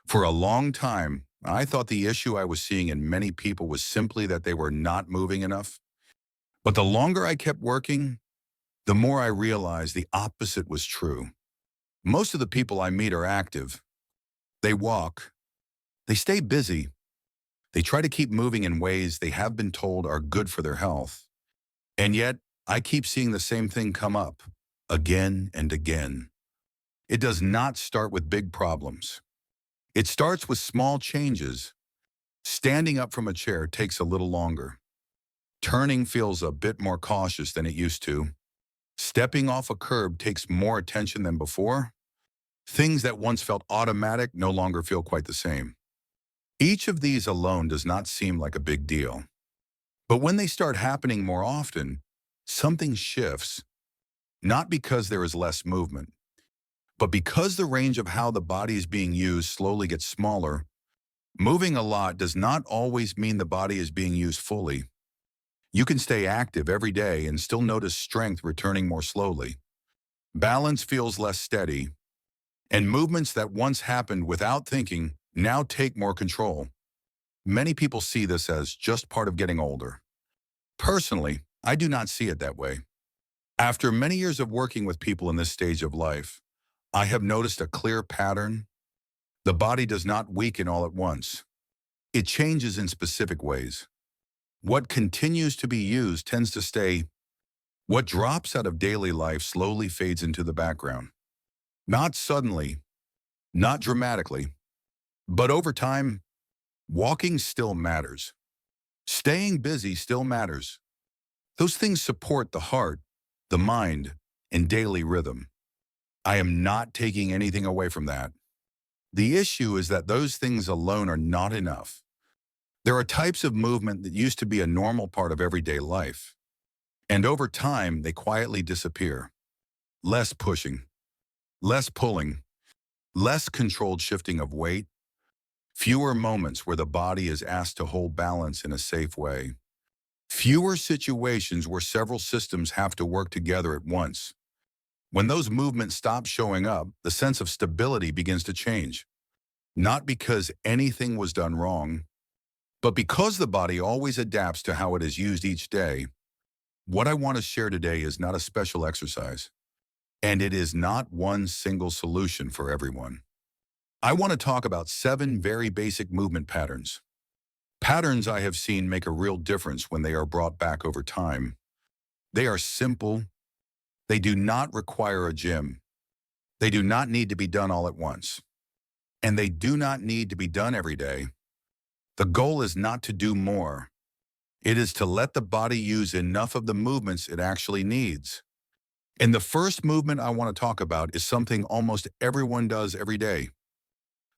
For a long time, I thought the issue I was seeing in many people was simply that they were not moving enough. But the longer I kept working, the more I realized the opposite was true. Most of the people I meet are active. They walk. They stay busy. They try to keep moving in ways they have been told are good for their health. And yet, I keep seeing the same thing come up again and again. It does not start with big problems. It starts with small changes. Standing up from a chair takes a little longer. Turning feels a bit more cautious than it used to. Stepping off a curb takes more attention than before. Things that once felt automatic no longer feel quite the same. Each of these alone does not seem like a big deal. But when they start happening more often, something shifts, not because there is less movement, but because the range of how the body is being used slowly gets smaller. Moving a lot does not always mean the body is being used fully. You can stay active every day and still notice strength returning more slowly. Balance feels less steady, and movements that once happened without thinking now take more control. Many people see this as just part of getting older. Personally, I do not see it that way. After many years of working with people in this stage of life, I have noticed a clear pattern. The body does not weaken all at once. It changes in specific ways. What continues to be used tends to stay. What drops out of daily life slowly fades into the background. Not suddenly, not dramatically, but over time, walking still matters. Staying busy still matters. Those things support the heart, the mind, and daily rhythm. I am not taking anything away from that. The issue is that those things alone are not enough. There are types of movement that used to be a normal part of everyday life, and over time they quietly disappear. Less pushing, less pulling, less controlled shifting of weight, fewer moments where the body is asked to hold balance in a safe way, fewer situations where several systems have to work together at once. When those movements stop showing up, the sense of stability begins to change. Not because anything was done wrong, but because the body always adapts to how it is used each day. What I want to share today is not a special exercise, and it is not one single solution for everyone. I want to talk about 7 very basic movement patterns. Patterns I have seen make a real difference when they are brought back over time. They are simple. They do not require a gym. They do not need to be done all at once. And they do not need to be done every day. The goal is not to do more. It is to let the body use enough of the movements it actually needs. And the first movement I want to talk about is something almost everyone does every day.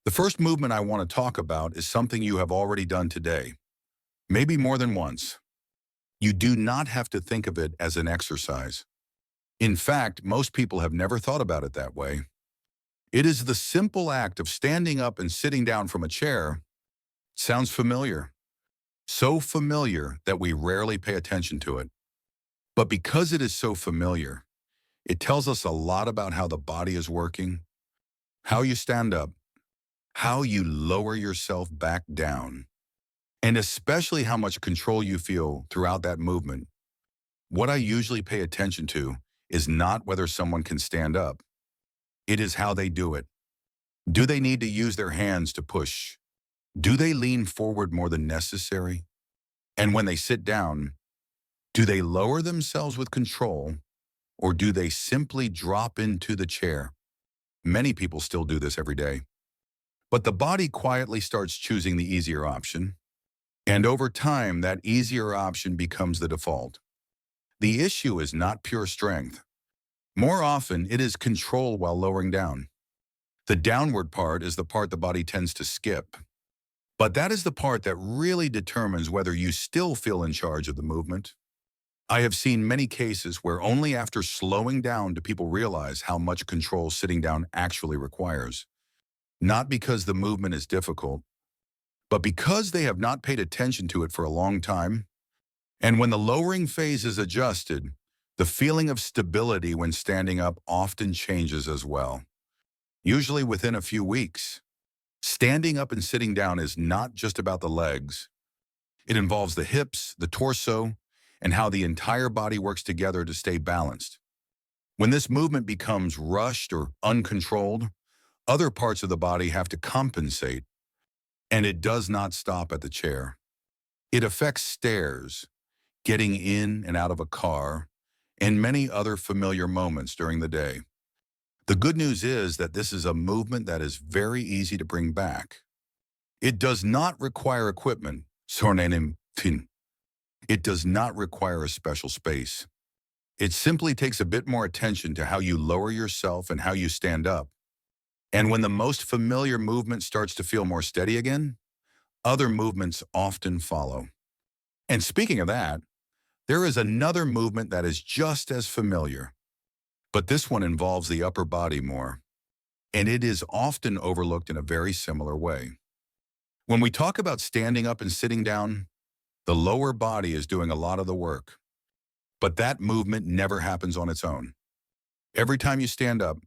The first movement I want to talk about is something you have already done today, maybe more than once. You do not have to think of it as an exercise. In fact, most people have never thought about it that way. It is the simple act of standing up and sitting down from a chair. Sounds familiar. So familiar that we rarely pay attention to it. But because it is so familiar, it tells us a lot about how the body is working, how you stand up, how you lower yourself back down, and especially how much control you feel throughout that movement. What I usually pay attention to is not whether someone can stand up. It is how they do it. Do they need to use their hands to push? Do they lean forward more than necessary? And when they sit down, do they lower themselves with control, or do they simply drop into the chair? Many people still do this every day. But the body quietly starts choosing the easier option, and over time, that easier option becomes the default. The issue is not pure strength. More often, it is control while lowering down. The downward part is the part the body tends to skip. But that is the part that really determines whether you still feel in charge of the movement. I have seen many cases where only after slowing down do people realize how much control sitting down actually requires. Not because the movement is difficult, but because they have not paid attention to it for a long time. And when the lowering phase is adjusted, the feeling of stability when standing up often changes as well, usually within a few weeks. Standing up and sitting down is not just about the legs. It involves the hips, the torso, and how the entire body works together to stay balanced. When this movement becomes rushed or uncontrolled, other parts of the body have to compensate, and it does not stop at the chair. It affects stairs, getting in and out of a car, and many other familiar moments during the day. The good news is that this is a movement that is very easy to bring back. It does not require equipment, it does not require a special space. It simply takes a bit more attention to how you lower yourself and how you stand up. And when the most familiar movement starts to feel more steady again, other movements often follow. And speaking of that, there is another movement that is just as familiar, but this one involves the upper body more, and it is often overlooked in a very similar way. When we talk about standing up and sitting down, the lower body is doing a lot of the work, but that movement never happens on its own. Every time you stand up,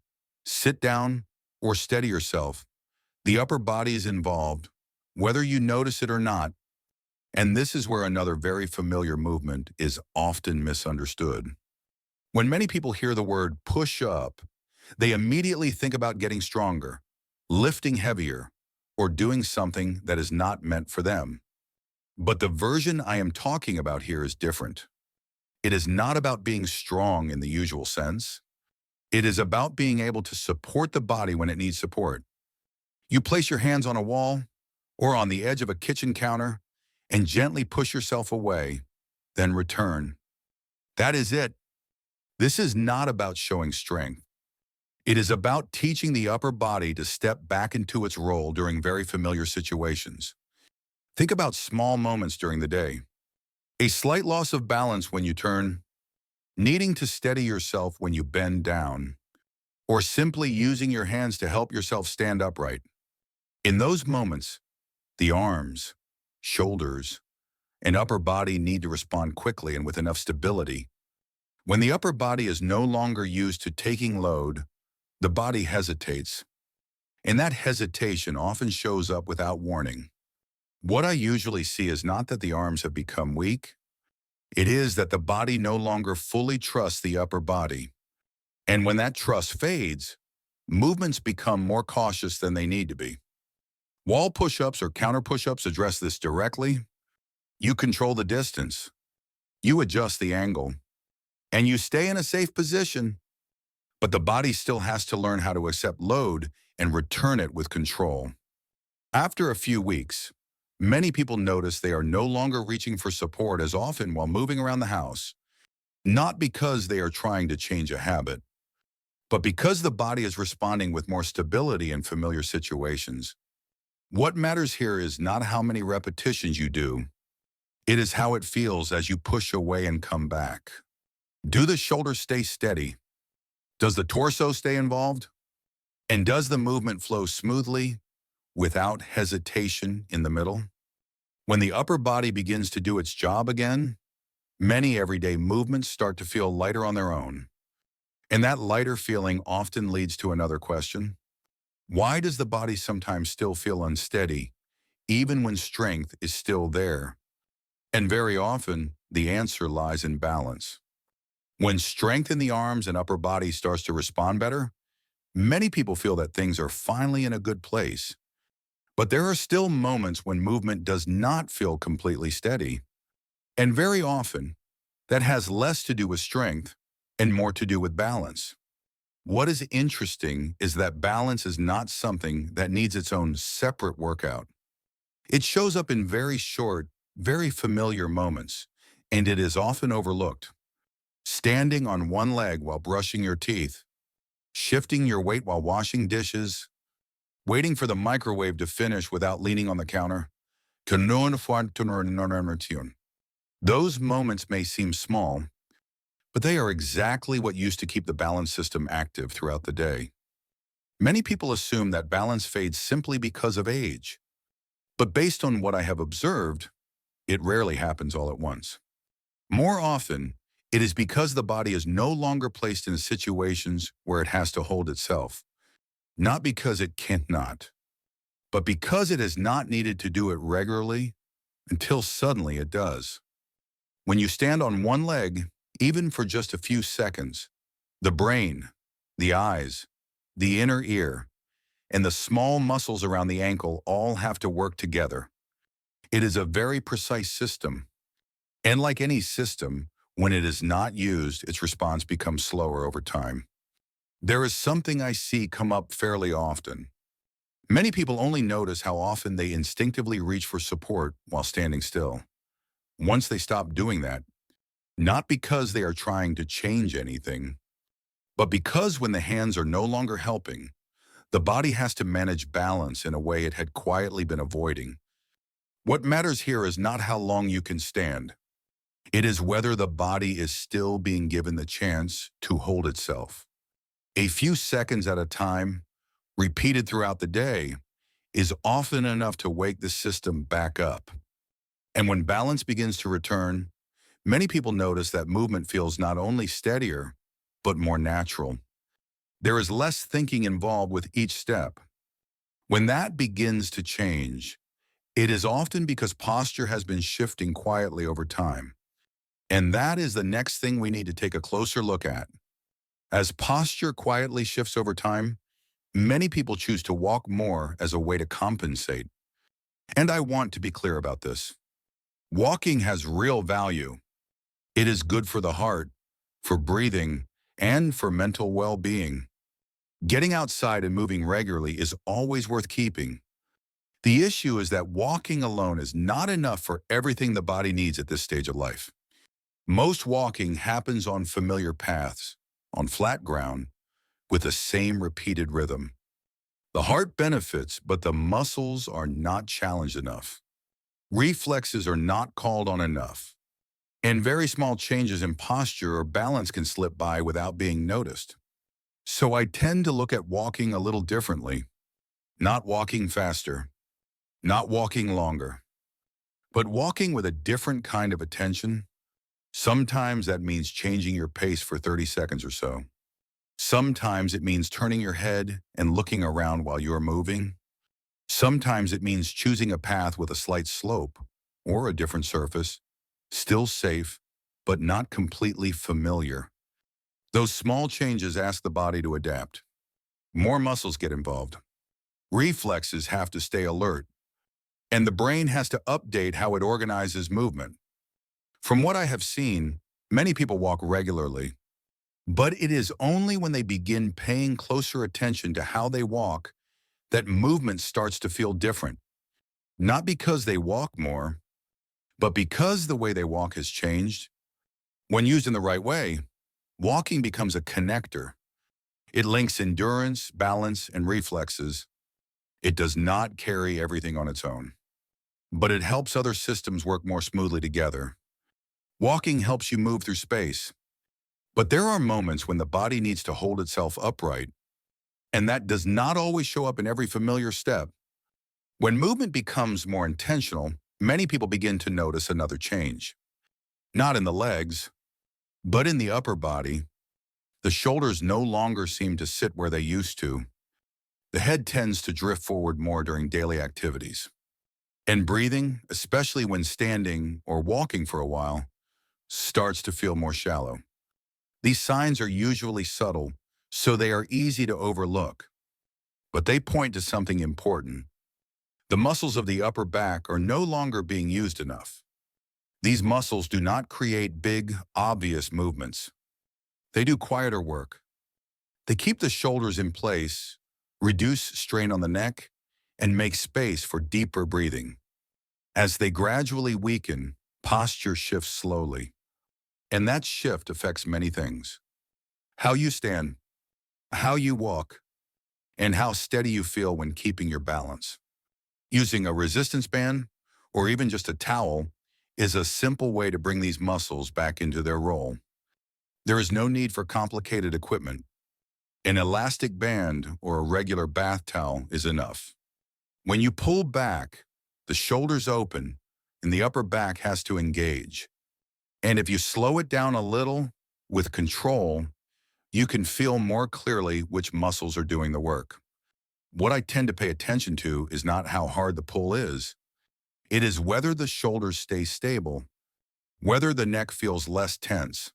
sit down, or steady yourself, the upper body is involved, whether you notice it or not. And this is where another very familiar movement is often misunderstood. When many people hear the word push up, they immediately think about getting stronger, lifting heavier, or doing something that is not meant for them. But the version I am talking about here is different. It is not about being strong in the usual sense. It is about being able to support the body when it needs support. You place your hands on a wall or on the edge of a kitchen counter and gently push yourself away, then return. That is it. This is not about showing strength. It is about teaching the upper body to step back into its role during very familiar situations. Think about small moments during the day. A slight loss of balance when you turn, needing to steady yourself when you bend down, or simply using your hands to help yourself stand upright. In those moments, the arms, shoulders, and upper body need to respond quickly and with enough stability. When the upper body is no longer used to taking load, the body hesitates, and that hesitation often shows up without warning. What I usually see is not that the arms have become weak, it is that the body no longer fully trusts the upper body. And when that trust fades, movements become more cautious than they need to be. Wall push-ups or counter push-ups address this directly. You control the distance, you adjust the angle, and you stay in a safe position, but the body still has to learn how to accept load and return it with control. After a few weeks, many people notice they are no longer reaching for support as often while moving around the house, not because they are trying to change a habit, but because the body is responding with more stability in familiar situations. What matters here is not how many repetitions you do, it is how it feels as you push away and come back. Do the shoulders stay steady? Does the torso stay involved? And does the movement flow smoothly, without hesitation in the middle? When the upper body begins to do its job again, many everyday movements start to feel lighter on their own. And that lighter feeling often leads to another question. Why does the body sometimes still feel unsteady, even when strength is still there? And very often, the answer lies in balance. When strength in the arms and upper body starts to respond better, many people feel that things are finally in a good place. But there are still moments when movement does not feel completely steady. And very often, that has less to do with strength and more to do with balance. What is interesting is that balance is not something that needs its own separate workout. It shows up in very short, very familiar moments, and it is often overlooked. Standing on one leg while brushing your teeth, shifting your weight while washing dishes, waiting for the microwave to finish without leaning on the counter. Those moments may seem small, but they are exactly what used to keep the balance system active throughout the day. Many people assume that balance fades simply because of age, but based on what I have observed, it rarely happens all at once. More often, it is because the body is no longer placed in situations where it has to hold itself, not because it cannot. but because it has not needed to do it regularly until suddenly it does. When you stand on one leg, even for just a few seconds, the brain, the eyes, the inner ear, and the small muscles around the ankle all have to work together. It is a very precise system. And like any system, when it is not used, its response becomes slower over time. There is something I see come up fairly often. Many people only notice how often they instinctively reach for support while standing still. Once they stop doing that, not because they are trying to change anything, but because when the hands are no longer helping, the body has to manage balance in a way it had quietly been avoiding. What matters here is not how long you can stand. It is whether the body is still being given the chance to hold itself. A few seconds at a time, repeated throughout the day, is often enough to wake the system back up. And when balance begins to return, many people notice that movement feels not only steadier, but more natural. There is less thinking involved with each step. When that begins to change, it is often because posture has been shifting quietly over time. And that is the next thing we need to take a closer look at. As posture quietly shifts over time, many people choose to walk more as a way to compensate. And I want to be clear about this. Walking has real value. It is good for the heart, for breathing, and for mental well-being. Getting outside and moving regularly is always worth keeping. The issue is that walking alone is not enough for everything the body needs at this stage of life. Most walking happens on familiar paths, on flat ground, with the same repeated rhythm. The heart benefits, but the muscles are not challenged enough. Reflexes are not called on enough. And very small changes in posture or balance can slip by without being noticed. So I tend to look at walking a little differently. Not walking faster, not walking longer, but walking with a different kind of attention. Sometimes that means changing your pace for 30 seconds or so. Sometimes it means turning your head and looking around while you're moving. Sometimes it means choosing a path with a slight slope or a different surface, still safe, but not completely familiar. Those small changes ask the body to adapt. More muscles get involved. Reflexes have to stay alert, and the brain has to update how it organizes movement. From what I have seen, many people walk regularly, but it is only when they begin paying closer attention to how they walk that movement starts to feel different. Not because they walk more, but because the way they walk has changed. When used in the right way, walking becomes a connector. It links endurance, balance, and reflexes. It does not carry everything on its own, but it helps other systems work more smoothly together. Walking helps you move through space, but there are moments when the body needs to hold itself upright, and that does not always show up in every familiar step. When movement becomes more intentional, many people begin to notice another change. Not in the legs, but in the upper body. The shoulders no longer seem to sit where they used to. The head tends to drift forward more during daily activities. And breathing, especially when standing or walking for a while, starts to feel more shallow. These signs are usually subtle, so they are easy to overlook. But they point to something important. The muscles of the upper back are no longer being used enough. These muscles do not create big, obvious movements. They do quieter work. They keep the shoulders in place, reduce strain on the neck, and make space for deeper breathing. As they gradually weaken, posture shifts slowly. And that shift affects many things. How you stand, how you walk, and how steady you feel when keeping your balance. Using a resistance band, or even just a towel, is a simple way to bring these muscles back into their role. There is no need for complicated equipment. An elastic band or a regular bath towel is enough. When you pull back, the shoulders open and the upper back has to engage. And if you slow it down a little with control, you can feel more clearly which muscles are doing the work. What I tend to pay attention to is not how hard the pull is. It is whether the shoulders stay stable, whether the neck feels less tense,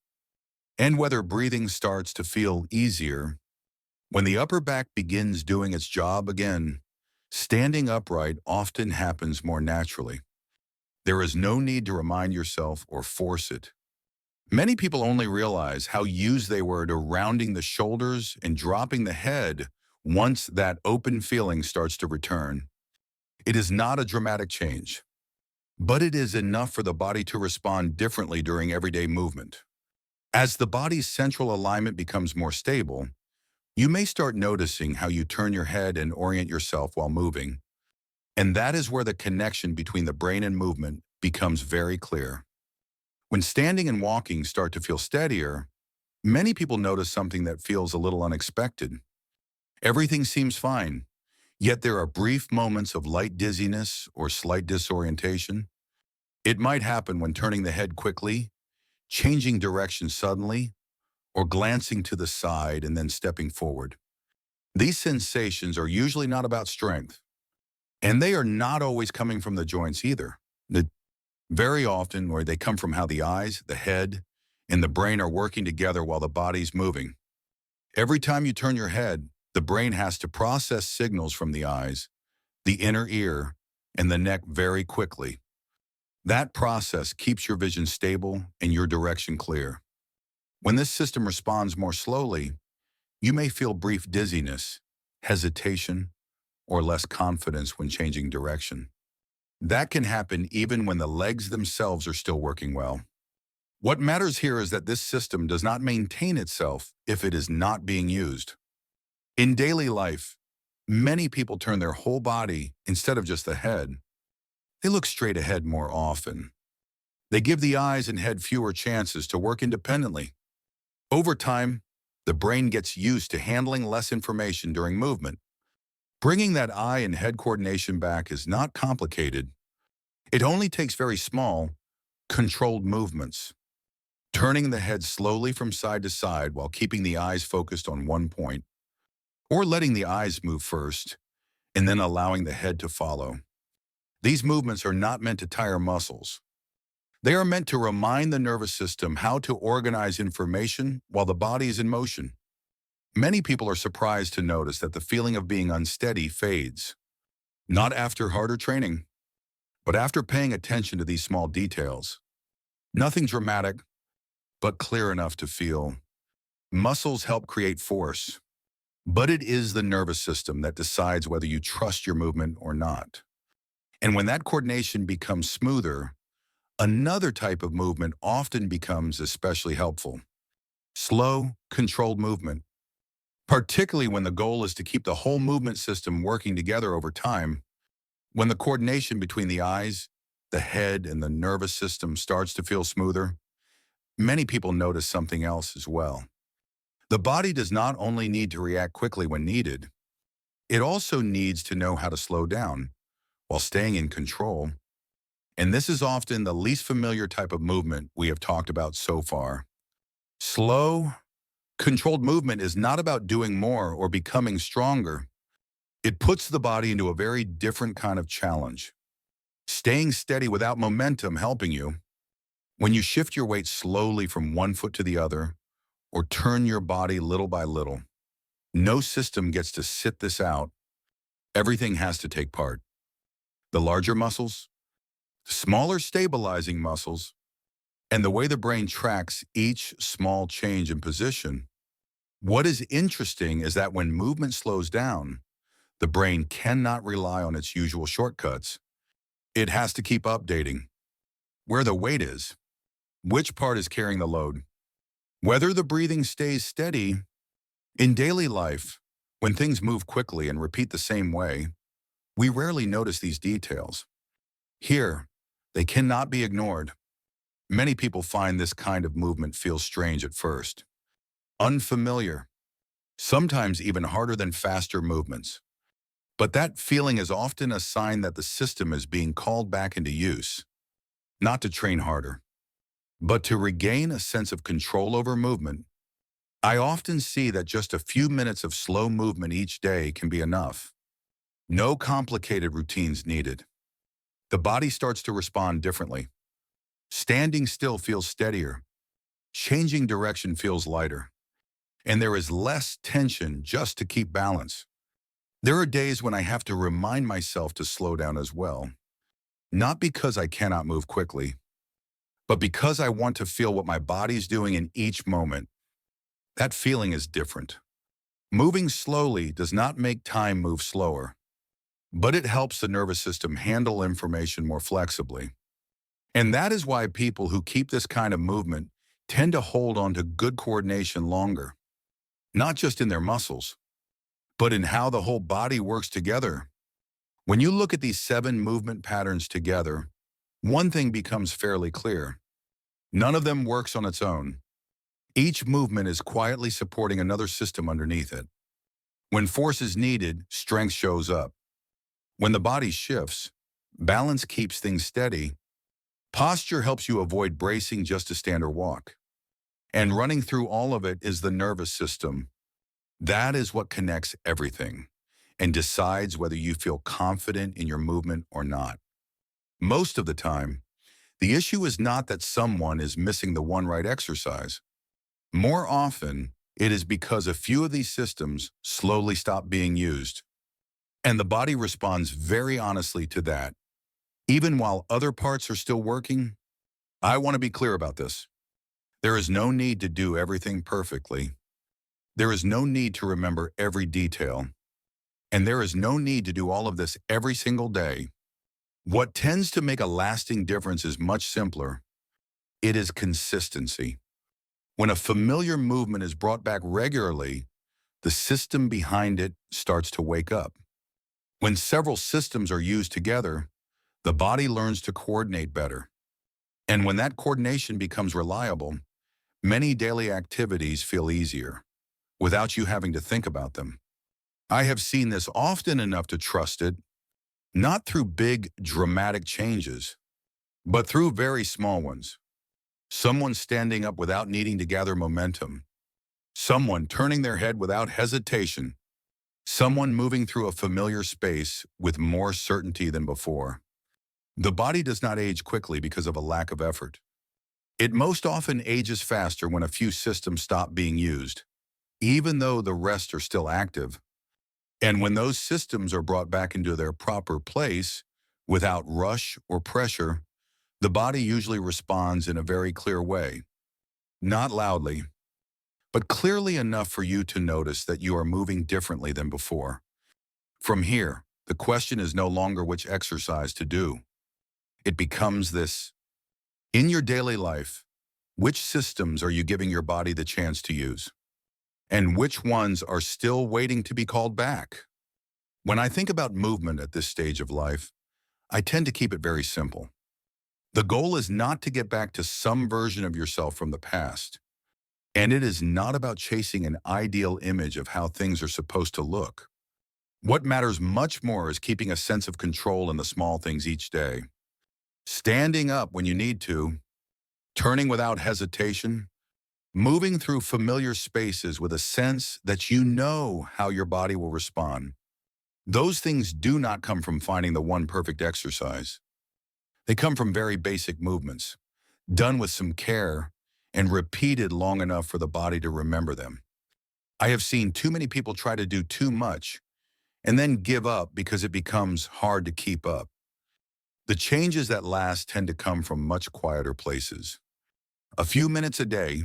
and whether breathing starts to feel easier. When the upper back begins doing its job again, standing upright often happens more naturally. There is no need to remind yourself or force it. Many people only realize how used they were to rounding the shoulders and dropping the head once that open feeling starts to return. It is not a dramatic change, but it is enough for the body to respond differently during everyday movement. As the body's central alignment becomes more stable, you may start noticing how you turn your head and orient yourself while moving. And that is where the connection between the brain and movement becomes very clear. When standing and walking start to feel steadier, many people notice something that feels a little unexpected. Everything seems fine, yet there are brief moments of light dizziness or slight disorientation. It might happen when turning the head quickly, changing direction suddenly, or glancing to the side and then stepping forward. These sensations are usually not about strength, and they are not always coming from the joints either. Very often, where they come from how the eyes, the head, and the brain are working together while the body's moving. Every time you turn your head, the brain has to process signals from the eyes, the inner ear, and the neck very quickly. That process keeps your vision stable and your direction clear. When this system responds more slowly, you may feel brief dizziness, hesitation, or less confidence when changing direction. That can happen even when the legs themselves are still working well. What matters here is that this system does not maintain itself if it is not being used. In daily life, many people turn their whole body instead of just the head. They look straight ahead more often. They give the eyes and head fewer chances to work independently. Over time, the brain gets used to handling less information during movement. Bringing that eye and head coordination back is not complicated. It only takes very small, controlled movements. Turning the head slowly from side to side while keeping the eyes focused on one point, or letting the eyes move first, and then allowing the head to follow. These movements are not meant to tire muscles. They are meant to remind the nervous system how to organize information while the body is in motion. Many people are surprised to notice that the feeling of being unsteady fades, not after harder training, but after paying attention to these small details. Nothing dramatic, but clear enough to feel. Muscles help create force, but it is the nervous system that decides whether you trust your movement or not. And when that coordination becomes smoother, another type of movement often becomes especially helpful. Slow, controlled movement. Particularly when the goal is to keep the whole movement system working together over time. When the coordination between the eyes, the head, and the nervous system starts to feel smoother, many people notice something else as well. The body does not only need to react quickly when needed, it also needs to know how to slow down while staying in control. And this is often the least familiar type of movement we have talked about so far. Slow, controlled movement is not about doing more or becoming stronger. It puts the body into a very different kind of challenge. Staying steady without momentum helping you. When you shift your weight slowly from one foot to the other, or turn your body little by little, no system gets to sit this out. Everything has to take part. The larger muscles, the smaller stabilizing muscles, and the way the brain tracks each small change in position. What is interesting is that when movement slows down, the brain cannot rely on its usual shortcuts. It has to keep updating where the weight is, which part is carrying the load, whether the breathing stays steady. In daily life, when things move quickly and repeat the same way, we rarely notice these details. Here, they cannot be ignored. Many people find this kind of movement feels strange at first, unfamiliar, sometimes even harder than faster movements. But that feeling is often a sign that the system is being called back into use, not to train harder, but to regain a sense of control over movement. I often see that just a few minutes of slow movement each day can be enough. No complicated routines needed. The body starts to respond differently. Standing still feels steadier. Changing direction feels lighter. And there is less tension just to keep balance. There are days when I have to remind myself to slow down as well. Not because I cannot move quickly, but because I want to feel what my body's doing in each moment. That feeling is different. Moving slowly does not make time move slower, but it helps the nervous system handle information more flexibly. And that is why people who keep this kind of movement tend to hold on to good coordination longer, not just in their muscles, but in how the whole body works together. When you look at these 7 movement patterns together, one thing becomes fairly clear. None of them works on its own. Each movement is quietly supporting another system underneath it. When force is needed, strength shows up. When the body shifts, balance keeps things steady. Posture helps you avoid bracing just to stand or walk. And running through all of it is the nervous system. That is what connects everything and decides whether you feel confident in your movement or not. Most of the time, the issue is not that someone is missing the one right exercise. More often, it is because a few of these systems slowly stop being used. And the body responds very honestly to that. Even while other parts are still working, I want to be clear about this. There is no need to do everything perfectly. There is no need to remember every detail. And there is no need to do all of this every single day. What tends to make a lasting difference is much simpler. It is consistency. When a familiar movement is brought back regularly, the system behind it starts to wake up. When several systems are used together, the body learns to coordinate better. And when that coordination becomes reliable, many daily activities feel easier, without you having to think about them. I have seen this often enough to trust it, not through big, dramatic changes, but through very small ones. Someone standing up without needing to gather momentum. Someone turning their head without hesitation. Someone moving through a familiar space with more certainty than before. The body does not age quickly because of a lack of effort. It most often ages faster when a few systems stop being used, even though the rest are still active. And when those systems are brought back into their proper place, without rush or pressure, the body usually responds in a very clear way. Not loudly, but clearly enough for you to notice that you are moving differently than before. From here, the question is no longer which exercise to do. It becomes this: in your daily life, which systems are you giving your body the chance to use? And which ones are still waiting to be called back? When I think about movement at this stage of life, I tend to keep it very simple. The goal is not to get back to some version of yourself from the past. And it is not about chasing an ideal image of how things are supposed to look. What matters much more is keeping a sense of control in the small things each day. Standing up when you need to, turning without hesitation, moving through familiar spaces with a sense that you know how your body will respond. Those things do not come from finding the one perfect exercise. They come from very basic movements, done with some care and repeated long enough for the body to remember them. I have seen too many people try to do too much and then give up because it becomes hard to keep up. The changes that last tend to come from much quieter places. A few minutes a day,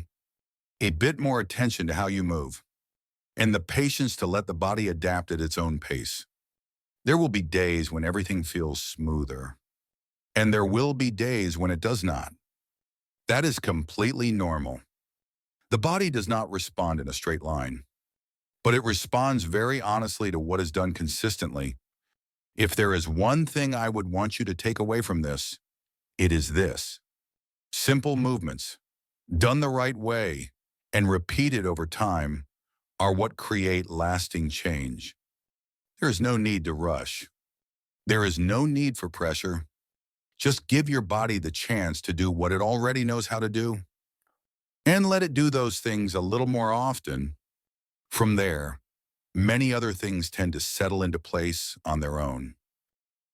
a bit more attention to how you move, and the patience to let the body adapt at its own pace. There will be days when everything feels smoother, and there will be days when it does not. That is completely normal. The body does not respond in a straight line, but it responds very honestly to what is done consistently. If there is one thing I would want you to take away from this, it is this: simple movements, done the right way, and repeated over time, are what create lasting change. There is no need to rush. There is no need for pressure. Just give your body the chance to do what it already knows how to do, and let it do those things a little more often. From there, many other things tend to settle into place on their own.